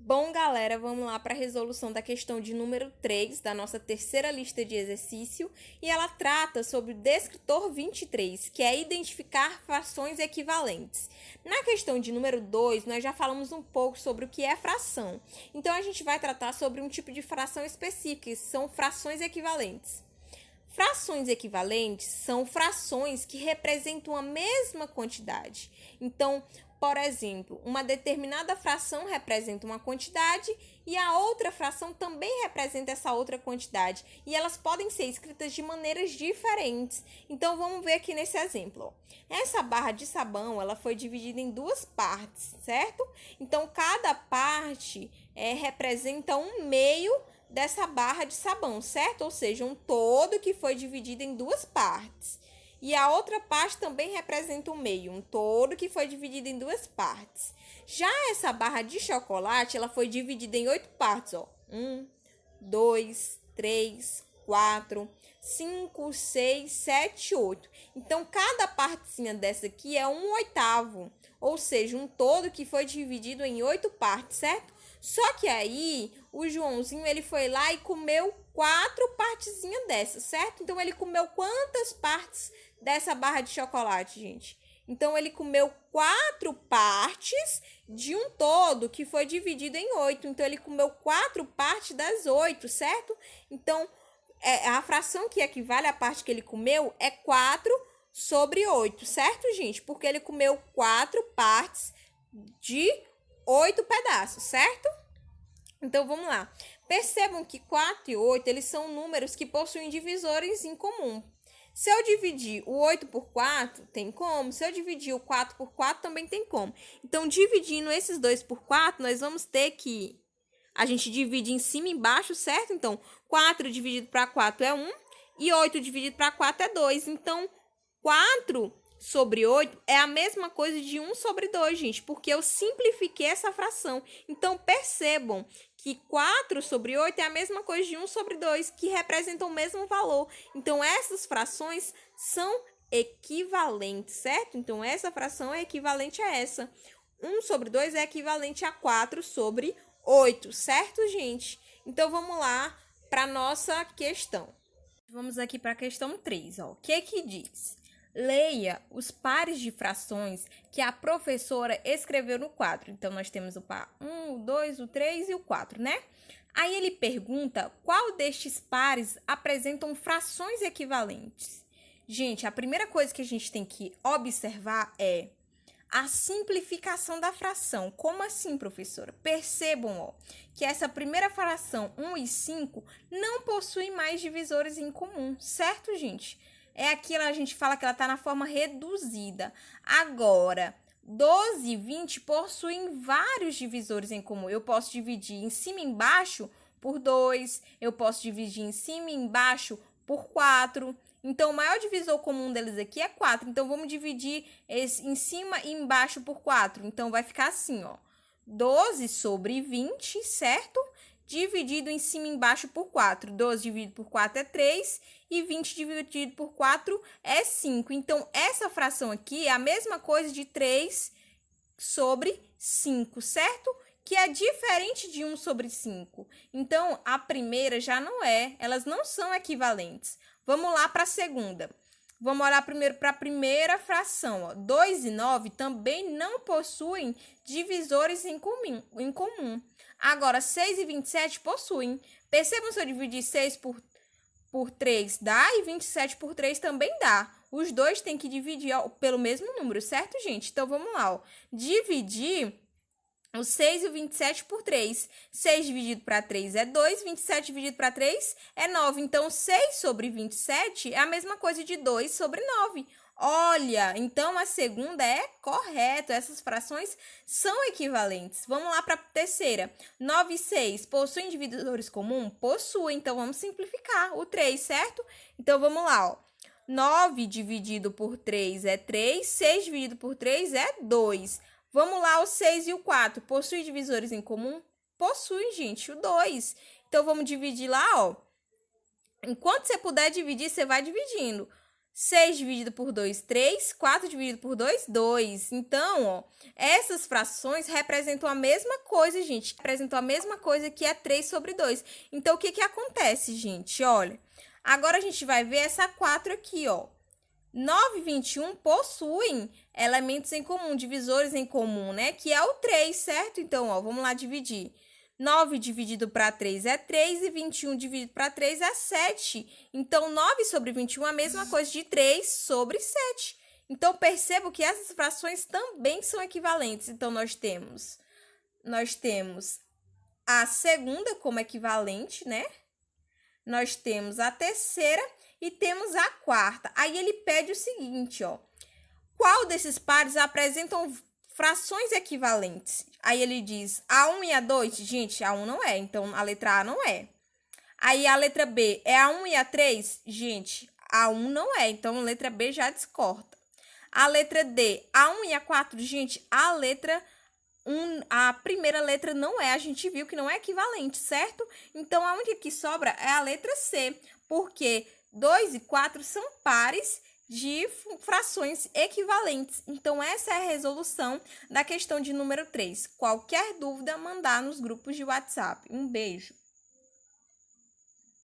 Bom, galera, vamos lá para a resolução da questão de número 3 da nossa terceira lista de exercício, e ela trata sobre o descritor 23, que é identificar frações equivalentes. Na questão de número 2, nós já falamos um pouco sobre o que é fração. Então, a gente vai tratar sobre um tipo de fração específica, que são frações equivalentes. Frações equivalentes são frações que representam a mesma quantidade. Então, por exemplo, uma determinada fração representa uma quantidade e a outra fração também representa essa outra quantidade. E elas podem ser escritas de maneiras diferentes. Então, vamos ver aqui nesse exemplo. Essa barra de sabão, ela foi dividida em duas partes, certo? Então, cada parte representa um meio dessa barra de sabão, certo? Ou seja, um todo que foi dividido em duas partes. E a outra parte também representa um meio, um todo que foi dividido em duas partes. Já essa barra de chocolate, ela foi dividida em 8 partes, ó. 1, 2, 3, 4, 5, 6, 7, 8. Então, cada partezinha dessa aqui é 1/8, ou seja, um todo que foi dividido em 8 partes, certo? Só que aí, o Joãozinho, ele foi lá e comeu 4 partezinhas dessas, certo? Então, ele comeu quantas partes dessa barra de chocolate, gente? Então, ele comeu 4 partes de um todo que foi dividido em 8. Então, ele comeu 4 partes das 8, certo? Então, a fração que equivale à parte que ele comeu é 4/8, certo, gente? Porque ele comeu 4 partes de 8 pedaços, certo? Então, vamos lá. Percebam que 4 e 8, eles são números que possuem divisores em comum. Se eu dividir o 8 por 4, tem como. Se eu dividir o 4 por 4, também tem como. Então, dividindo esses dois por 4, nós vamos ter que... A gente divide em cima e embaixo, certo? Então, 4 dividido para 4 é 1 e 8 dividido para 4 é 2. Então, 4/8 é a mesma coisa de 1/2, gente, porque eu simplifiquei essa fração. Então, percebam que 4/8 é a mesma coisa de 1/2, que representam o mesmo valor. Então, essas frações são equivalentes, certo? Então, essa fração é equivalente a essa. 1/2 é equivalente a 4/8, certo, gente? Então, vamos lá para a nossa questão. Vamos aqui para a questão 3, ó. O que diz? Leia os pares de frações que a professora escreveu no quadro. Então, nós temos o par 1, o 2, o 3 e o 4, né? Aí ele pergunta qual destes pares apresentam frações equivalentes. Gente, a primeira coisa que a gente tem que observar é a simplificação da fração. Como assim, professora? Percebam, ó, que essa primeira fração, 1 e 5, não possui mais divisores em comum, certo, gente? É aquilo que a gente fala que ela está na forma reduzida. Agora, 12 e 20 possuem vários divisores em comum. Eu posso dividir em cima e embaixo por 2, eu posso dividir em cima e embaixo por 4. Então, o maior divisor comum deles aqui é 4. Então, vamos dividir em cima e embaixo por 4. Então, vai ficar assim, ó. 12/20, certo? Dividido em cima e embaixo por 4. 12 dividido por 4 é 3 e 20 dividido por 4 é 5. Então, essa fração aqui é a mesma coisa de 3/5, certo? Que é diferente de 1/5. Então, a primeira já não é, elas não são equivalentes. Vamos lá para a segunda. Vamos olhar primeiro para a primeira fração. Ó. 2 e 9 também não possuem divisores em comum. Agora, 6 e 27 possuem. Percebam, se eu dividir 6 por 3 dá e 27 por 3 também dá. Os dois têm que dividir pelo mesmo número, certo, gente? Então, vamos lá. Ó. Dividir o 6 e o 27 por 3. 6 dividido para 3 é 2, 27 dividido para 3 é 9. Então, 6/27 é a mesma coisa de 2/9. Olha, então a segunda é correta. Essas frações são equivalentes. Vamos lá para a terceira. 9 e 6 possuem divisores comuns? Possuem. Então, vamos simplificar o 3, certo? Então, vamos lá, ó. 9 dividido por 3 é 3. 6 dividido por 3 é 2. Vamos lá, o 6 e o 4. Possuem divisores em comum? Possui, gente, o 2. Então, vamos dividir lá, ó. Enquanto você puder dividir, você vai dividindo. 6 dividido por 2, 3. 4 dividido por 2, 2. Então, ó, essas frações representam a mesma coisa, gente. Representam a mesma coisa que é 3 sobre 2. Então, o que que acontece, gente? Olha, agora a gente vai ver essa 4 aqui, ó. 9 e 21 possuem elementos em comum, divisores em comum, né? Que é o 3, certo? Então, ó, vamos lá dividir. 9 dividido para 3 é 3 e 21 dividido para 3 é 7. Então, 9 sobre 21 é a mesma coisa de 3 sobre 7. Então, percebo que essas frações também são equivalentes. Então, nós temos a segunda como equivalente, né? Nós temos a terceira e temos a quarta. Aí ele pede o seguinte, ó. Qual desses pares apresentam frações equivalentes? Aí ele diz A1 e A2. Gente, A1 não é, então a letra A não é. Aí a letra B é A1 e A3? Gente, A1 não é, então a letra B já descorta. A letra D, A1 e A4? Gente, a primeira letra não é, a gente viu que não é equivalente, certo? Então, a única que sobra é a letra C, porque 2 e 4 são pares de frações equivalentes. Então, essa é a resolução da questão de número 3. Qualquer dúvida, mandar nos grupos de WhatsApp. Um beijo!